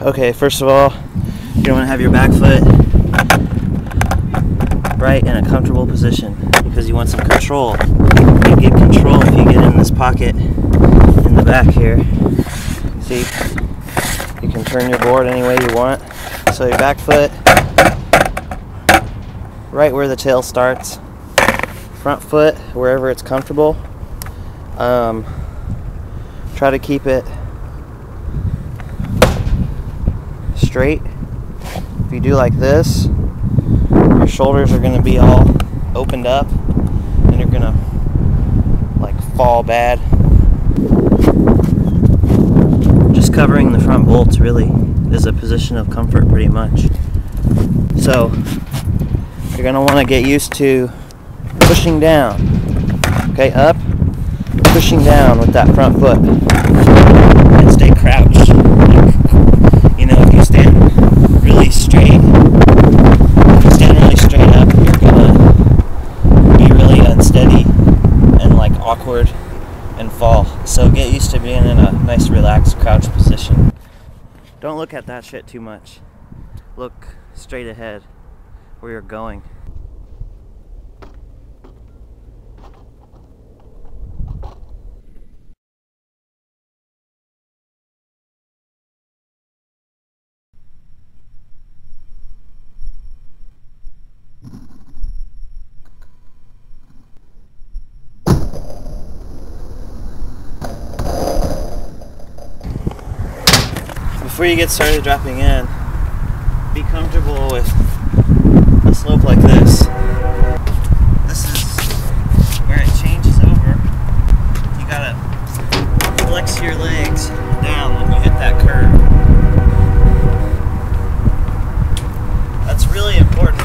Okay, first of all, you're going to have your back foot right in a comfortable position because you want some control. You get control if you get in this pocket in the back here. See, you can turn your board any way you want. So your back foot right where the tail starts, front foot wherever it's comfortable. Try to keep it straight. If you do like this, your shoulders are going to be all opened up and you're going to like fall bad. Just covering the front bolts really is a position of comfort pretty much. So you're going to want to get used to pushing down. Okay, up, pushing down with that front foot and stay crouched. You know, if you stand really straight up, you're gonna be really unsteady and like awkward and fall. So get used to being in a nice relaxed crouch position. Don't look at that shit too much. Look straight ahead where you're going. Before you get started dropping in, be comfortable with a slope like this. This is where it changes over. You gotta flex your legs down when you hit that curve. That's really important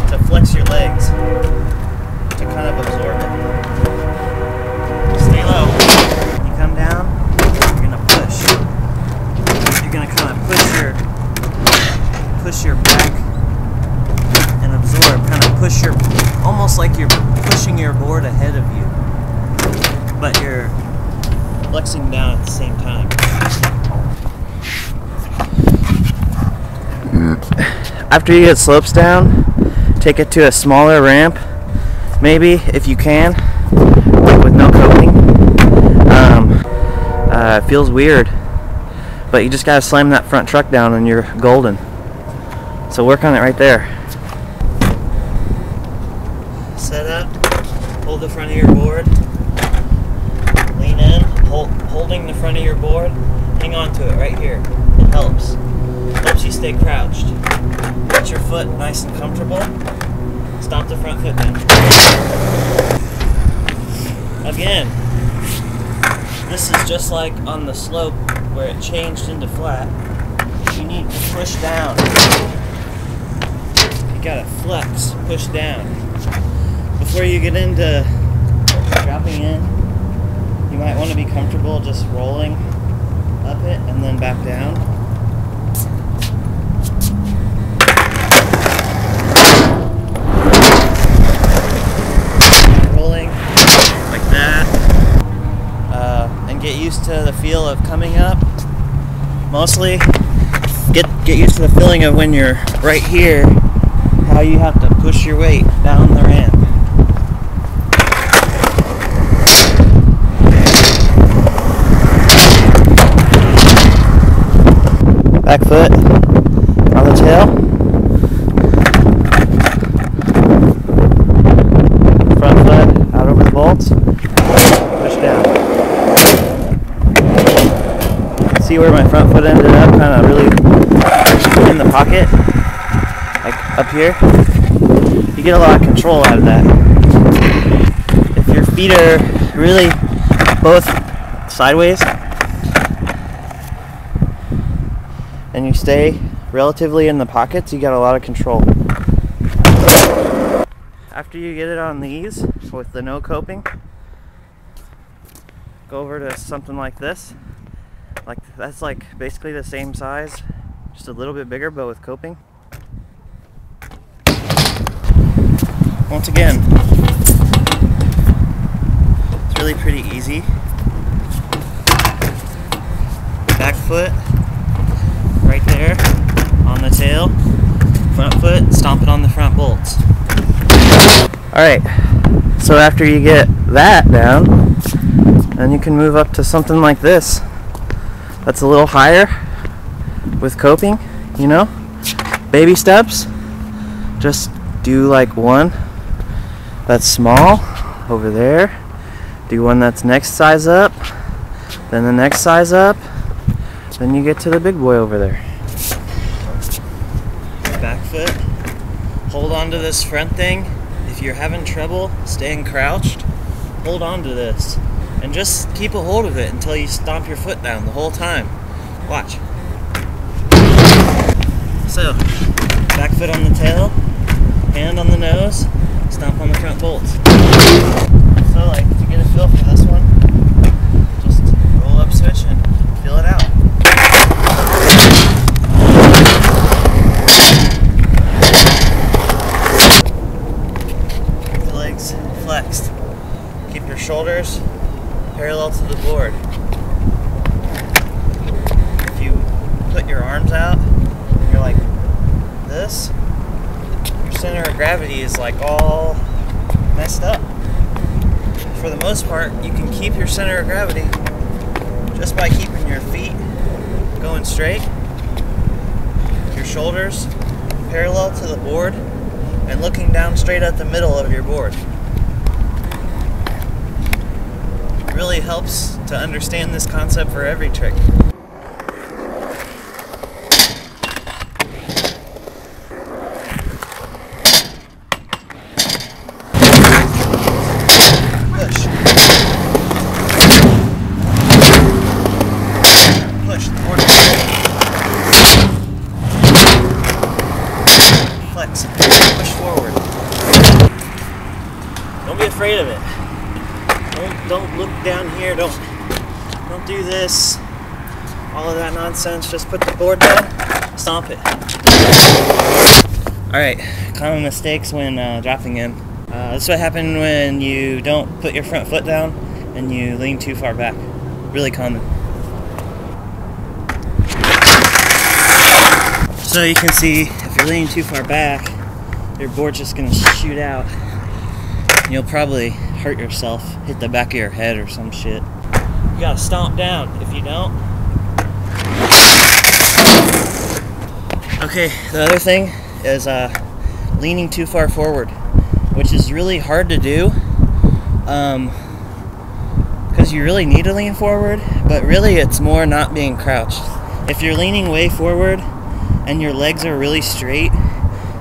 to flex your legs to kind of absorb it. Stay low. You come down, you're gonna push. You're gonna kind of push your back and absorb, kind of push your, almost like you're pushing your board ahead of you, but you're flexing down at the same time. After you get slopes down, take it to a smaller ramp, maybe if you can, like with no coping. It feels weird. But you just gotta slam that front truck down and you're golden. So work on it right there. Set up, hold the front of your board, lean in, holding the front of your board, hang on to it right here. It helps you stay crouched. Get your foot nice and comfortable, stomp the front foot down. Again, this is just like on the slope where it changed into flat. You need to push down. You gotta flex, push down. Before you get into dropping in, you might want to be comfortable just rolling up it and then back down. Rolling like that. And get used to the feel of coming up. Mostly get used to the feeling of when you're right here, how you have to push your weight down the ramp. Back foot on the tail. Front foot out over the bolts. Push down. See where my front foot ended up, kind of really in the pocket, like up here. You get a lot of control out of that. If your feet are really both sideways and you stay relatively in the pockets, you got a lot of control. After you get it on these with the no coping, go over to something like this. Like that's like basically the same size, just a little bit bigger, but with coping. Once again, it's really pretty easy. Back foot right there. there on the tail, front foot, stomp it on the front bolts. Alright, so after you get that down, then you can move up to something like this. That's a little higher with coping, you know? Baby steps. Just do like one that's small over there. Do one that's next size up, then the next size up, then you get to the big boy over there. Back foot. Hold on to this front thing. If you're having trouble staying crouched, hold on to this and just keep a hold of it until you stomp your foot down the whole time. Watch. So, back foot on the tail, hand on the nose, stomp on the front bolts. So, like, to get a feel for this one, just roll up switch and feel it out. Keep the legs flexed. Keep your shoulders parallel to the board. If you put your arms out, you're like this, your center of gravity is like all messed up. For the most part, you can keep your center of gravity just by keeping your feet going straight, your shoulders parallel to the board, and looking down straight at the middle of your board. It really helps to understand this concept for every trick. Flex. Push forward. Don't be afraid of it. Don't look down here. Don't do this. All of that nonsense. Just put the board down. Stomp it. Alright, common mistakes when dropping in. This is what happens when you don't put your front foot down and you lean too far back. Really common. So you can see, if you're leaning too far back, your board's just going to shoot out. You'll probably hurt yourself, hit the back of your head or some shit. You gotta stomp down. If you don't... Okay, the other thing is leaning too far forward, which is really hard to do because you really need to lean forward, but really it's more not being crouched. If you're leaning way forward and your legs are really straight,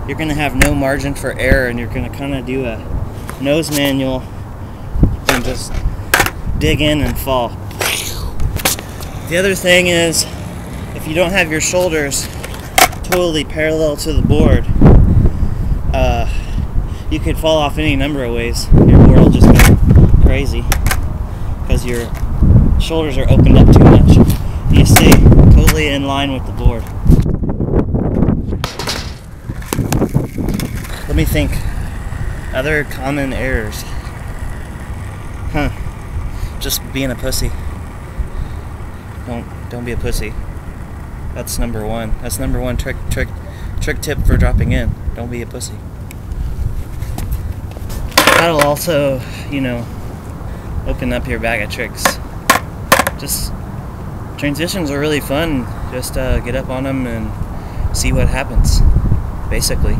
you're going to have no margin for error, and you're going to kind of do a nose manual and just dig in and fall. The other thing is, if you don't have your shoulders totally parallel to the board, you could fall off any number of ways. Your board will just go crazy because your shoulders are opened up too much. You stay totally in line with the board. Let me think. Other common errors. Just being a pussy. Don't be a pussy. That's number one. That's number one trick tip for dropping in. Don't be a pussy. That'll also, you know, open up your bag of tricks. Just transitions are really fun. Just get up on them and see what happens, basically.